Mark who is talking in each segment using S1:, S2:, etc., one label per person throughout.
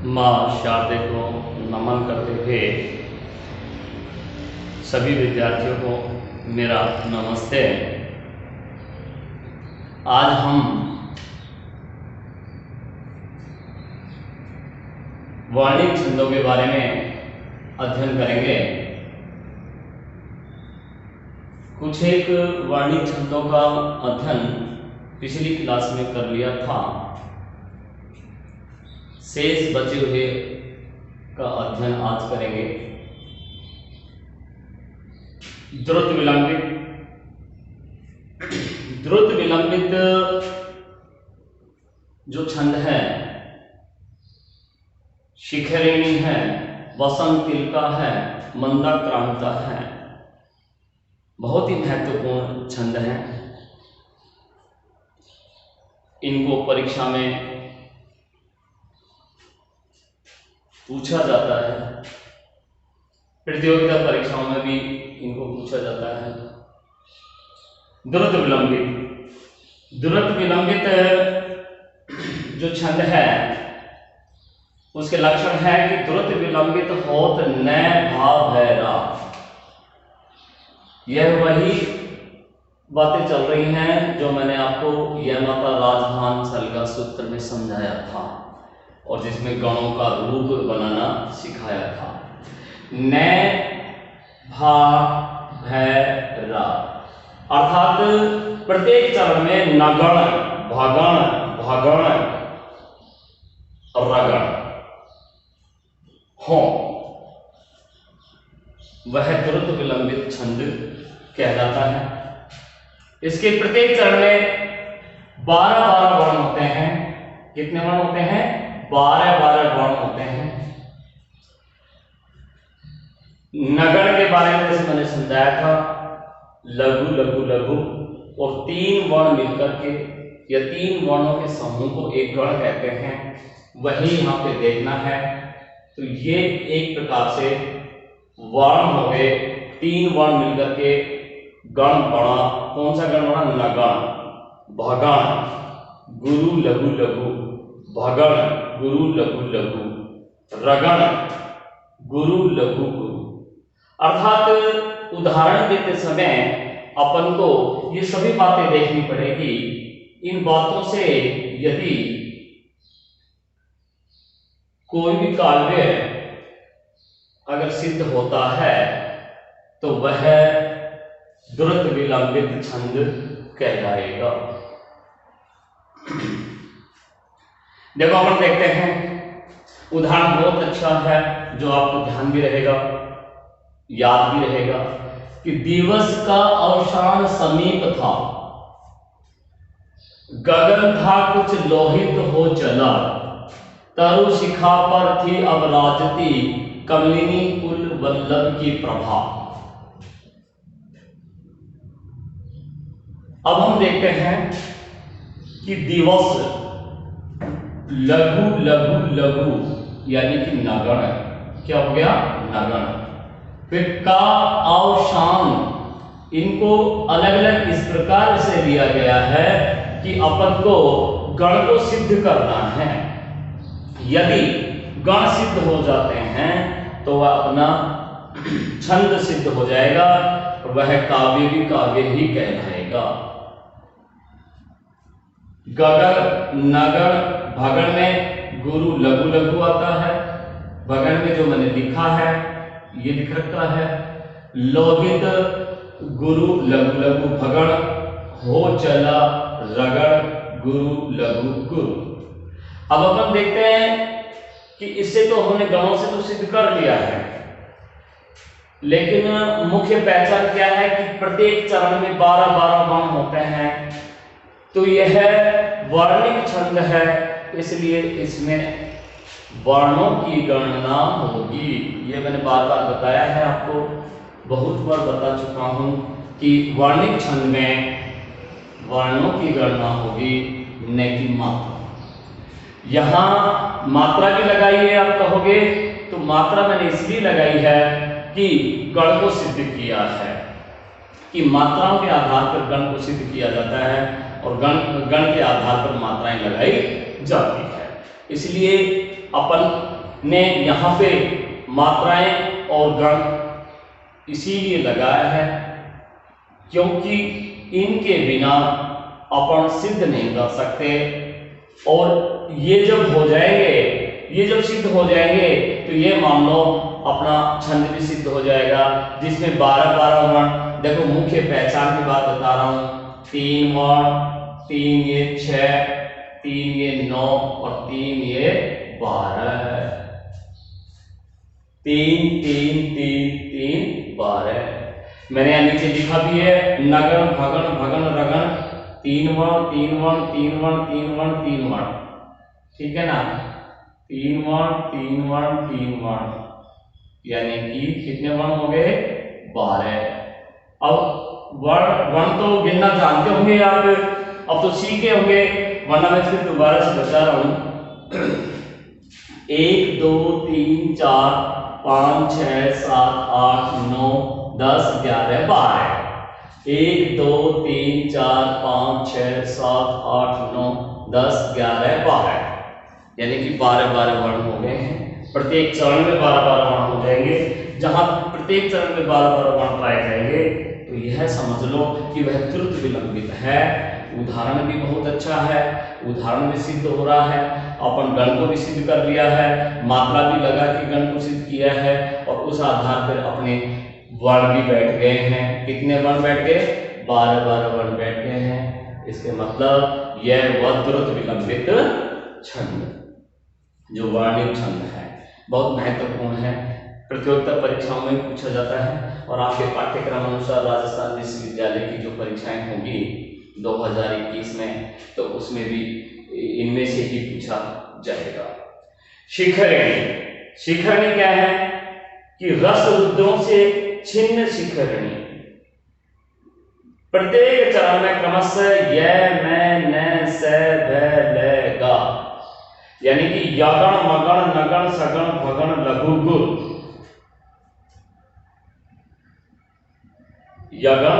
S1: माँ शारदे को नमन करते हुए सभी विद्यार्थियों को मेरा नमस्ते। आज हम वर्णिक छंदों के बारे में अध्ययन करेंगे। कुछ एक वर्णिक छंदों का अध्ययन पिछली क्लास में कर लिया था। शेष बचे हुए का अध्ययन आज करेंगे। द्रुत विलंबित जो छंद है, शिखरिणी है, वसंत तिलका है, मंदाक्रांता है, बहुत ही महत्वपूर्ण छंद हैं। इनको परीक्षा में पूछा जाता है, प्रतियोगिता परीक्षाओं में भी इनको पूछा जाता है। द्रुत विलंबित जो छंद है उसके लक्षण है कि द्रुत विलंबित होत न भाव भैरा। यह वही बातें चल रही हैं जो मैंने आपको यह माता राजधान सलगा सूत्र में समझाया था और जिसमें गणों का रूप बनाना सिखाया था। न भा भैरा अर्थात प्रत्येक चरण में नगण, भगण, भगण, रगण हो, वह द्रुत विलंबित छंद कहलाता है। इसके प्रत्येक चरण में 12 वर्ण होते हैं। कितने वर्ण होते हैं? 12 वर्ण होते हैं। नगण के बारे में जैसे मैंने समझाया था, लघु लघु लघु और 3 वर्ण मिलकर के या 3 वर्णों के समूह को एक गण कहते हैं। वही यहाँ पे देखना है। तो ये एक प्रकार से वर्ण हो गए, 3 वर्ण मिलकर के गण बना। कौन सा गण बना? नगण, भगण, गुरु लघु लघु, भगण, गुरु लघु लघु, रगण, गुरु लघु गुरु। अर्थात उदाहरण देते समय अपन को ये सभी बातें देखनी पड़ेगी। इन बातों से यदि कोई भी काव्य अगर सिद्ध होता है तो वह द्रुत विलंबित छंद कहलाएगा। देखो अपन देखते हैं, उदाहरण बहुत अच्छा है जो आपको ध्यान भी रहेगा, याद भी रहेगा कि दिवस का अवसान समीप था, गगन था कुछ लोहित हो चला, तरु शिखा पर थी अब राजती, कमलिनी कुल वल्लभ की प्रभा। अब हम देखते हैं कि दिवस लघु लघु लघु यानी कि नगण, क्या हो गया? नगण। फिर का अवसान, इनको अलग अलग इस प्रकार से लिया गया है कि अपन को गण को सिद्ध करना है। यदि गण सिद्ध हो जाते हैं तो वह अपना छंद सिद्ध हो जाएगा और वह काव्य भी काव्य ही कहलाएगा। गगन, नगण, भगण में गुरु लघु लघु आता है। भगण में जो मैंने लिखा है ये लिख रखा है, लोहित गुरु लघु लघु भगण, हो चला रगड़ गुरु लघु गुरु। अब अपन देखते हैं कि इससे तो हमने गणों से तो सिद्ध कर लिया है, लेकिन मुख्य पहचान क्या है कि प्रत्येक चरण में 12 वर्ण होते हैं। तो यह वर्णिक छंद है, इसलिए इसमें वर्णों की गणना होगी। ये मैंने बार बार बताया है, आपको बहुत बार बता चुका हूं कि वर्णिक छंद में वर्णों की गणना होगी, न कि मात्रा। यहां मात्रा की लगाई है, आप कहोगे तो मात्रा मैंने इसलिए लगाई है कि गण को सिद्ध किया है, कि मात्राओं के आधार पर गण को सिद्ध किया जाता है और गण के आधार पर मात्राएं लगाई जाती है। इसलिए अपन ने यहाँ पे मात्राएं और गण इसीलिए लगाया है क्योंकि इनके बिना अपन सिद्ध नहीं कर सकते। और ये जब हो जाएंगे, ये जब सिद्ध हो जाएंगे तो ये मान लो अपना छंद भी सिद्ध हो जाएगा, जिसमें 12 वर्ण। देखो मुख्य पहचान की बात बता रहा हूं, 3 वर्ण, 3 ये 6, 3 ये 9 और 3 ये 12। 3 3 3 3 12। मैंने यहाँ नीचे लिखा भी है नगण भगण भगण रगण, 3 वर्ण 3 वर्ण 3 वर्ण 3 वर्ण 3 वर्ण, ठीक है ना। 3 वर्ण 3 वर्ण 3 वर्ण, यानी कि कितने वर्ण हो गए? 12। अब वर्ण तो गिनना जानते होंगे आप, अब तो सीखे होंगे, वरना मैं फिर दोबारा से बता रहा हूं। 1 2 3 4 5 6 7 8 9 10 11 12। 1 2 3 4 5 6 7 8 9 10 11 12, यानी कि 12 वर्ण हो गए हैं। प्रत्येक चरण में 12 वर्ण हो जाएंगे। जहां प्रत्येक चरण में 12 वर्ण पाए जाएंगे तो यह समझ लो कि वह त्रुत विलंबित है। उदाहरण भी बहुत अच्छा है, उदाहरण भी सिद्ध हो रहा है, अपन गण को भी सिद्ध कर लिया है, मात्रा भी लगा के गण को सिद्ध किया है, और उस आधार पर अपने वर्ण भी बैठ गए हैं। कितने वर्ण बैठ गए? 12 वर्ण बैठ गए हैं। इसके मतलब यह वह त्रुत विलंबित छंद जो वर्णित छंद है बहुत महत्वपूर्ण है, प्रतियोगिता परीक्षाओं में पूछा जाता है। और आपके पाठ्यक्रम अनुसार राजस्थान विश्वविद्यालय की जो परीक्षाएं होंगी 2021 में, तो उसमें भी इनमें से ही पूछा जाएगा। शिखरणी, शिखरणी क्या है कि रस रुद्रों से छिन्न शिखरणी। प्रत्येक चरण में क्रमशः य मैं न स भ ल गा, यानी कि यगण मगण नगण सगण भगण लघु गुर, यगण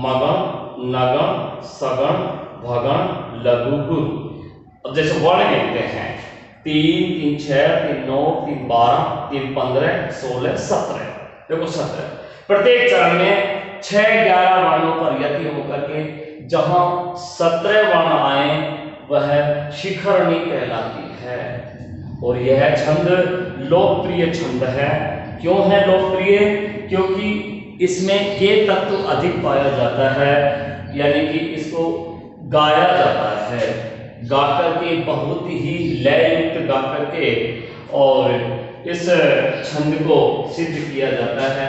S1: मगण नगण सगण भगण लघु गुर। अब जैसे वर्ण मिलते हैं 3 3 6 3 9 3 12 3 15 16 17। देखो 17, प्रत्येक चरण में 6 11 वर्णों पर यति होकर के जहां 17 वर्ण आए वह शिखरणी कहलाती है। और यह छंद लोकप्रिय छंद है। क्यों है लोकप्रिय? क्योंकि इसमें के तत्व अधिक पाया जाता है, यानी कि इसको गाया जाता है, गाकर के बहुत ही लययुक्त गाकर के और इस छंद को सिद्ध किया जाता है,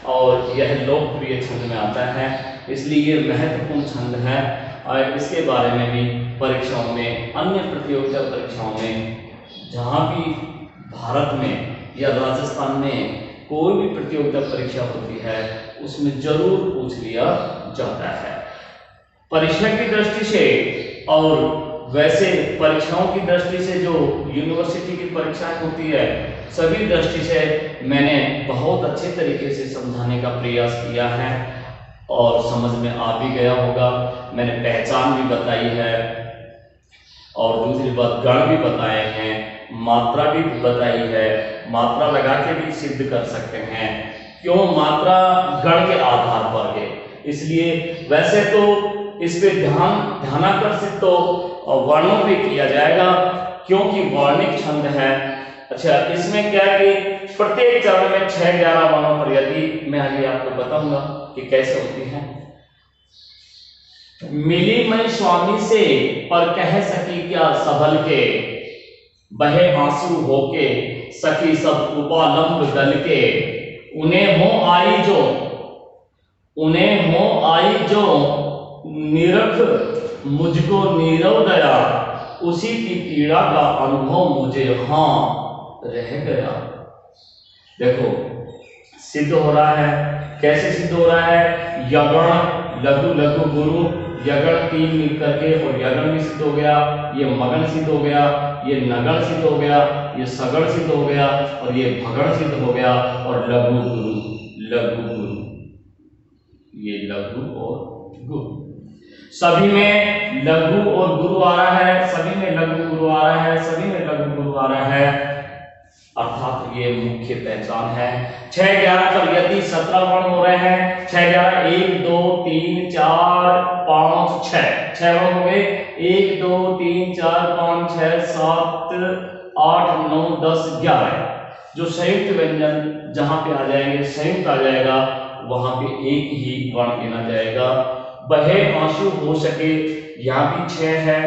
S1: और यह लोकप्रिय छंद में आता है, इसलिए ये महत्वपूर्ण छंद है। और इसके बारे में भी परीक्षाओं में, अन्य प्रतियोगिता परीक्षाओं में, जहाँ भी भारत में या राजस्थान में कोई भी प्रतियोगिता परीक्षा होती है उसमें जरूर पूछ लिया जाता है। परीक्षा की दृष्टि से और वैसे परीक्षाओं की दृष्टि से जो यूनिवर्सिटी की परीक्षाएं होती है, सभी दृष्टि से मैंने बहुत अच्छे तरीके से समझाने का प्रयास किया है और समझ में आ भी गया होगा। मैंने पहचान भी बताई है और दूसरी बात गण भी बताए हैं, मात्रा भी बताई है, मात्रा लगा के भी सिद्ध कर सकते हैं। क्यों? मात्रा गण के आधार पर है, इसलिए वैसे तो इस पे ध्यानाकर्षित तो वर्णों पे किया जाएगा क्योंकि वर्णिक छंद है। अच्छा, इसमें क्या है कि प्रत्येक चरण में 6-11 वर्णों पर यदि मैं आगे आपको बताऊंगा कि कैसे होती है। मिली मैं स्वामी से पर कह सकी क्या सबल के, बहे आंसू होके सखी सब उपालंब दल के, उन्हें हो आई जो निरख मुझको नीरव दया, उसी की पीड़ा का अनुभव मुझे हाँ रह गया। देखो सिद्ध हो रहा है, कैसे सिद्ध हो रहा है? यगण लघु लघु गुरु, यगण 3 मिलकर के, और यगण भी सिद्ध हो गया, ये मगन सिद्ध हो गया, ये नगण सिद्ध हो गया, ये सगण सिद्ध हो गया, और ये भगण सिद्ध हो गया, और लघु गुरु, लघु गुरु, ये लघु और गुरु। सभी में लघु और गुरु आ रहा है, सभी में लघु गुरु आ रहा है, सभी में लघु गुरु आ रहा है, अर्थात ये मुख्य पहचान है। 6 11 पर यदि 17 वर्ण हो रहे हैं। 6 11 1 2 3 4 5 6 6 वर्ण हो गए। 1 2 3 4 5 6 7 8 9 10 11। जो संयुक्त व्यंजन जहां पे आ जाएंगे, संयुक्त आ जाएगा, वहां पे एक ही वर्ण गिना जाएगा। बहे आंसू हो सके, यहाँ भी 6 है,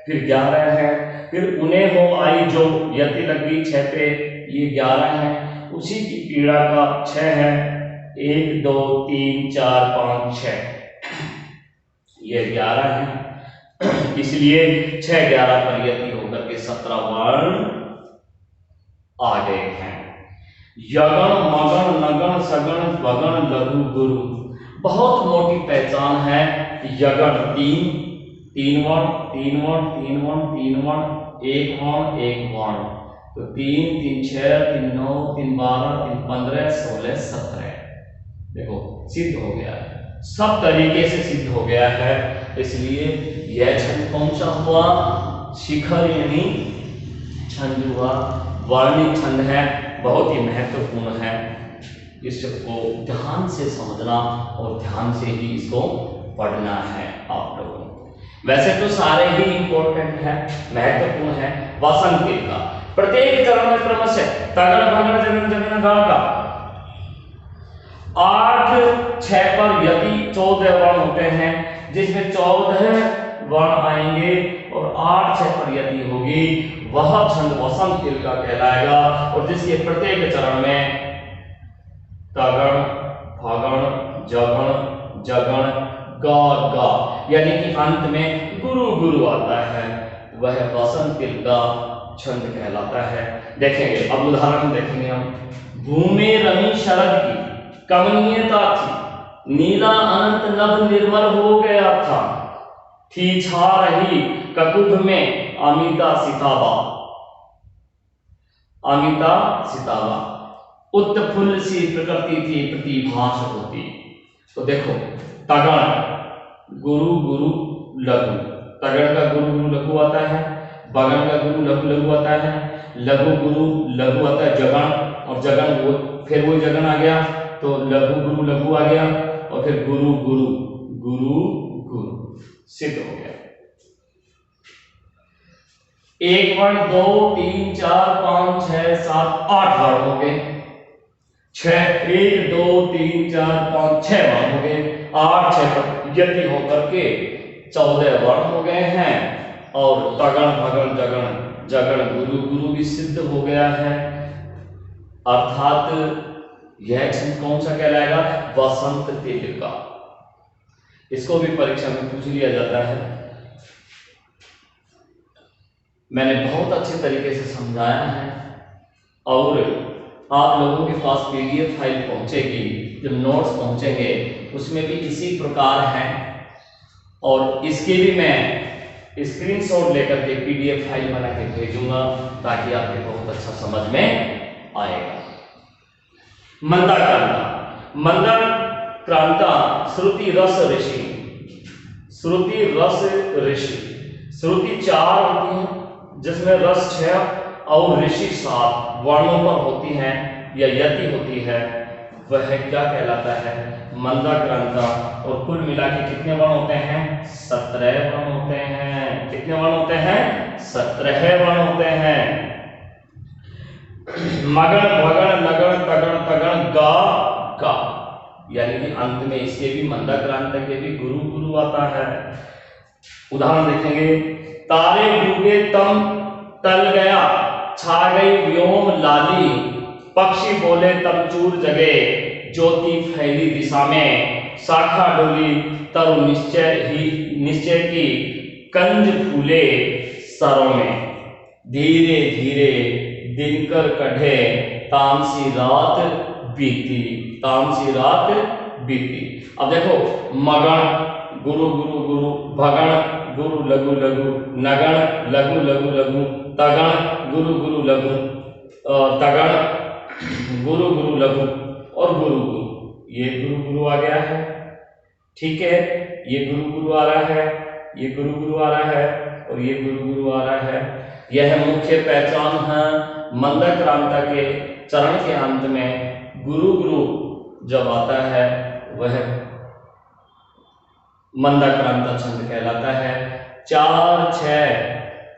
S1: फिर 11 है, फिर उन्हें हो आई जो यति लगी 6 पे, ये 11 है, उसी की पीड़ा का 6 है, 1 2 3 4 5 6, ये 11 है, इसलिए 6 11 पर यति होकर के 17 वर्ण आ गए हैं। यगण मगण नगण सगण वगण लघु गुरु, बहुत मोटी पहचान है। यगण 3 वर्ण 3 वर्ण 3 वर्ण 3 वर्ण, 1 वर्ण 1 वर्ण, तो 3 3 6 3 9 3 12 3 15 16 17, देखो सिद्ध हो गया है, सब तरीके से सिद्ध हो गया है। इसलिए यह छंद कौन सा हुआ? शिखर यानी छंद हुआ, वर्णिक छंद है, बहुत ही महत्वपूर्ण है। इसको ध्यान से समझना और ध्यान से ही इसको पढ़ना है आप लोगों को। वैसे तो सारे ही इंपॉर्टेंट है, महत्वपूर्ण है। वसंत का प्रत्येक चरण में क्रमशः तगड़ भगड़ जगन जगन का 8 6 पर यदि 14 वर्ण होते हैं, जिसमें 14 वर्ण आएंगे और 8 6 पर यदि होगी, वह छंद वसंत किल का कहलाएगा। और जिसके प्रत्येक चरण में तगड़ भगण जगण जगण गा गा यानी कि अंत में गुरु गुरु आता है, वह वसंत किल का छंद कहलाता है। देखेंगे अब उदाहरण देखेंगे हम। भूमि रमी शरद की कमनीयता थी, नीला अनंत नभ निर्मल हो गया था, थी छा रही ककुभ में अमिता सिताबा, अमिता सिताबा, उत्फुल्ल सी प्रकृति थी प्रतिभास होती। तो देखो तगड़ गुरु गुरु लघु, तगड़ का गुरु गुरु लघु आता है, बगड़ का गुरु लघु लघु आता है, लघु गुरु लघु आता है जगन, और जगन वो फिर वही जगन आ गया, तो लघु गुरु लघु आ गया, और फिर गुरु गुरु गुरु गुरु सिद्ध हो गया। 1 वर्ण 2 3 4 5 6 7 8 वर्ण हो गए। 6 1 2 3 4 5 6 वर्ण हो गए। 8 6 पर यदि होकर के 14 वर्ण हो गए हैं, और तगण भगण जगण जगण गुरु गुरु भी सिद्ध हो गया है। अर्थात यह छंद कौन सा कहलाएगा? वसंत तिल का। इसको भी परीक्षा में पूछ लिया जाता है। मैंने बहुत अच्छे तरीके से समझाया है, और आप लोगों के पास पीडीएफ फाइल पहुंचेगी, जब नोट्स पहुंचेंगे उसमें भी इसी प्रकार है, और इसके भी मैं स्क्रीनशॉट लेकर के पीडीएफ फाइल बना के भेजूंगा, ताकि आपके बहुत अच्छा समझ में आएगा। मंदाक्रांता, मंदाक्रांता श्रुति रस ऋषि, श्रुति रस ऋषि, श्रुति 4 होती है जिसमें रस 6 और ऋषि 7 वर्णों पर होती हैं या यति होती है, वह क्या कहलाता है? मंदाक्रांता। और कुल मिला के कितने वर्ण होते हैं? 17 वर्ण होते हैं। कितने वर्ण होते हैं? 17 वर्ण होते हैं। मगण भगण नगण तगण तगण गा गा, यानी कि अंत में इसके भी मंदाक्रांता के भी गुरु गुरु आता है। उदाहरण देखेंगे। तारे डूबे तम तल गया, छा गई व्योम लाली, पक्षी बोले तब चूर जगे, ज्योति फैली दिशा में, शाखा डोली तरु निश्चय की, कंज फूले सरों में, धीरे धीरे दिनकर कढ़े, तामसी रात बीती, तामसी रात बीती। अब देखो, मगण गुरु गुरु गुरु, भगण गुरु लघु लघु, नगण लघु लघु लघु, तगण गुरु गुरु लघु, तगण गुरु गुरु लघु, और गुरु गुरु, ये गुरु गुरु आ गया है। ठीक है, ये गुरु गुरु आ रहा है, ये गुरु गुरु आ रहा है और ये गुरु गुरु आ रहा है। यह मुख्य पहचान है। मंदाक्रांता के चरण के अंत में गुरु गुरु जब आता है वह मंदाक्रांता छंद कहलाता है। 4 6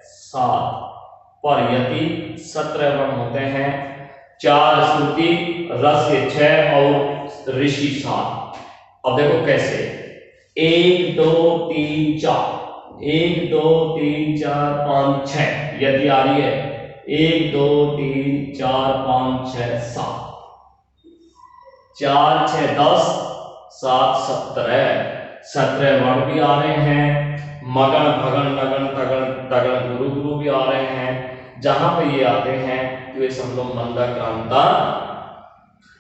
S1: 7 पर यति 17 वर्ण होते हैं। 4 श्रुति, रस्य 6 और ऋषि 7। अब देखो कैसे, 1 2 3 4, 1 2 3 4 5 6 यदि आ रही है। 1 2 3 4 5 6 7, 4 6 10 7 17 17 वर्ण भी आ रहे हैं। मगन भगन नगन तगन तगन गुरु गुरु भी आ रहे हैं। जहां पे ये आते हैं तो ये सब लोग मंदाक्रांता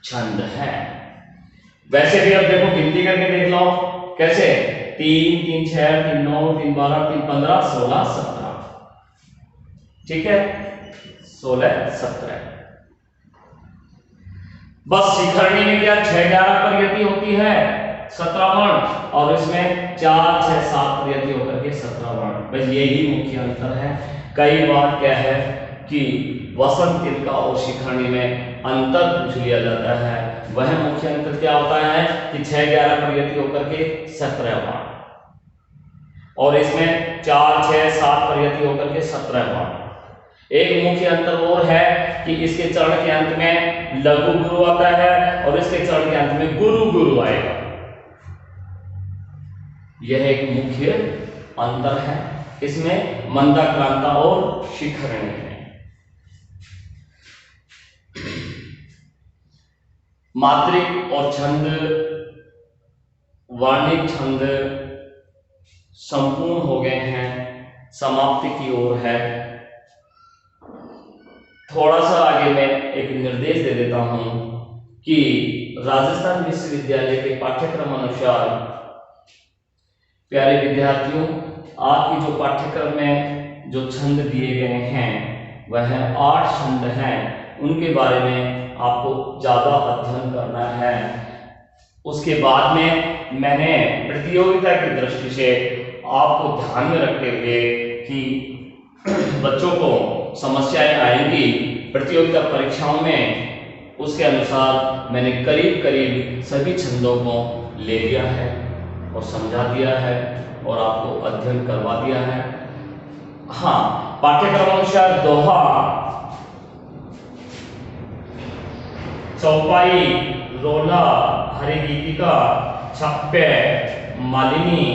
S1: छंद है। वैसे भी अब देखो गिनती करके देख लो कैसे, 3 3 6 3 9 3 12 3 15 16 17, ठीक है, 16 17। बस शिखरणी में क्या 6 11 पर यति होती है 17 वर्ण, और इसमें 4 6 7 पर यति होकर के 17 वर्ण। बस यही मुख्य अंतर है। कई बार क्या है कि वसंत तिलका और शिखरणी में अंतर पूछ लिया जाता है। वह मुख्य अंतर क्या होता है कि 6 11 पर यति होकर के 17 वर्ण, और इसमें 4 6 7 पर यति होकर के 17 वर्ण। एक मुख्य अंतर और है कि इसके चरण के अंत में लघु गुरु आता है और इसके चरण के अंत में गुरु गुरु आएगा। यह एक मुख्य अंतर है इसमें मंदाक्रांता और शिखरणी में। मात्रिक और छंद, वर्णिक छंद संपूर्ण हो गए हैं, समाप्ति की ओर है। थोड़ा सा आगे मैं एक निर्देश दे देता हूं कि राजस्थान विश्वविद्यालय के पाठ्यक्रम अनुसार प्यारे विद्यार्थियों, आपकी जो पाठ्यक्रम में जो छंद दिए गए हैं वह 8 छंद हैं। उनके बारे में आपको ज्यादा अध्ययन करना है। उसके बाद में मैंने प्रतियोगिता की दृष्टि से आपको ध्यान में रखते हुए कि बच्चों को समस्याएं आएंगी प्रतियोगिता परीक्षाओं में, उसके अनुसार मैंने करीब करीब सभी छंदों को ले लिया है और समझा दिया है और आपको अध्ययन करवा दिया है। हाँ, पाठ्यक्रम अनुसार दोहा, चौपाई, रोला, हरिगीतिका, छप्पे, मालिनी,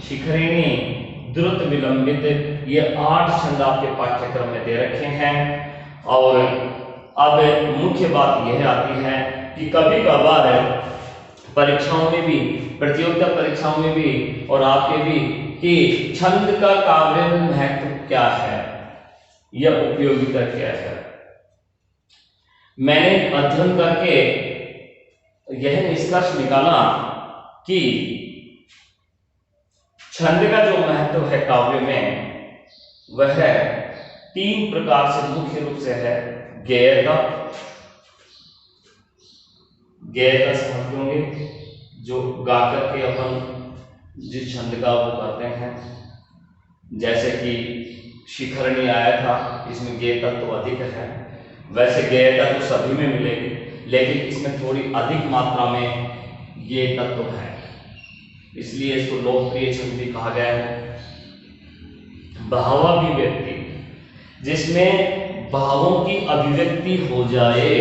S1: शिखरिणी, द्रुत विलंबित, ये 8 छंद आपके पाठ्यक्रम में दे रखे हैं। और अब मुख्य बात यह आती है कि कभी कभार परीक्षाओं में भी, प्रतियोगिता परीक्षाओं में भी और आपके भी, कि छंद का काव्य में महत्व क्या है या उपयोगिता क्या है। मैंने अध्ययन करके यह निष्कर्ष निकाला कि छंद का जो महत्व है काव्य में वह 3 प्रकार से मुख्य रूप से है। गेयता, गेयता समझ होंगे, जो गा करके अपन जिस छंद का वो करते हैं, जैसे कि शिखरणी आया था, इसमें गेयता तो अधिक है। वैसे गेयता तो सभी में मिलेगी, लेकिन इसमें थोड़ी अधिक मात्रा में ये तत्व है, इसलिए इसको लोकप्रिय छंद भी कहा गया है। भावाभिव्यक्ति, जिसमें भावों की अभिव्यक्ति हो जाए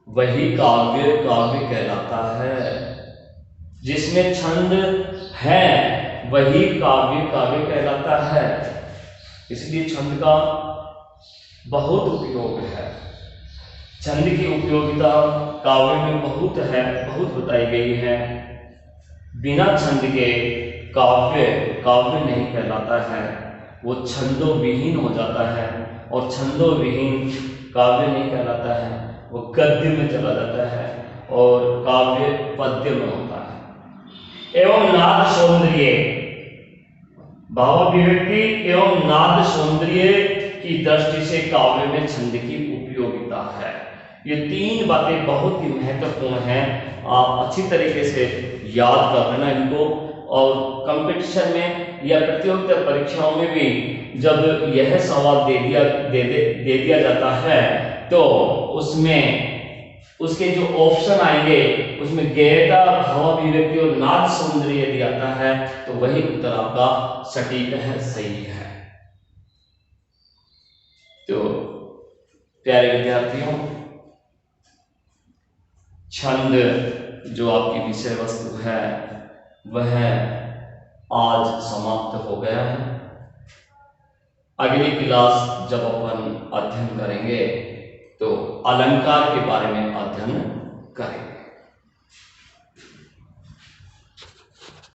S1: वही काव्य काव्य कहलाता है। जिसमें छंद है वही काव्य काव्य कहलाता है। इसलिए छंद का बहुत उपयोग है। छंद की उपयोगिता काव्य में बहुत है, बहुत बताई गई है। बिना छंद के काव्य काव्य नहीं कहलाता है, वो छंदों विहीन हो जाता है, और छंदों विहीन काव्य नहीं कहलाता है, वो गद्य में चला जाता है और काव्य पद्य में होता है। एवं नाद सौंदर्य, भावाभिव्यक्ति एवं नाद सौंदर्य की दृष्टि से काव्य में छंद की उपयोगिता है। ये तीन बातें बहुत ही महत्वपूर्ण हैं, आप अच्छी तरीके से याद कर लेना इनको। और कंपटीशन में या प्रतियोगिता परीक्षाओं में भी जब यह सवाल दे दिया जाता है तो उसमें उसके जो ऑप्शन आएंगे उसमें गहरा भावाभिव्यक्ति और नाद सौंदर्य यदि आता है तो वही उत्तर आपका सटीक है, सही है। तो प्यारे विद्यार्थियों, छंद जो आपकी विषय वस्तु है वह आज समाप्त हो गया है। अगली क्लास जब अपन अध्ययन करेंगे तो अलंकार के बारे में अध्ययन करेंगे।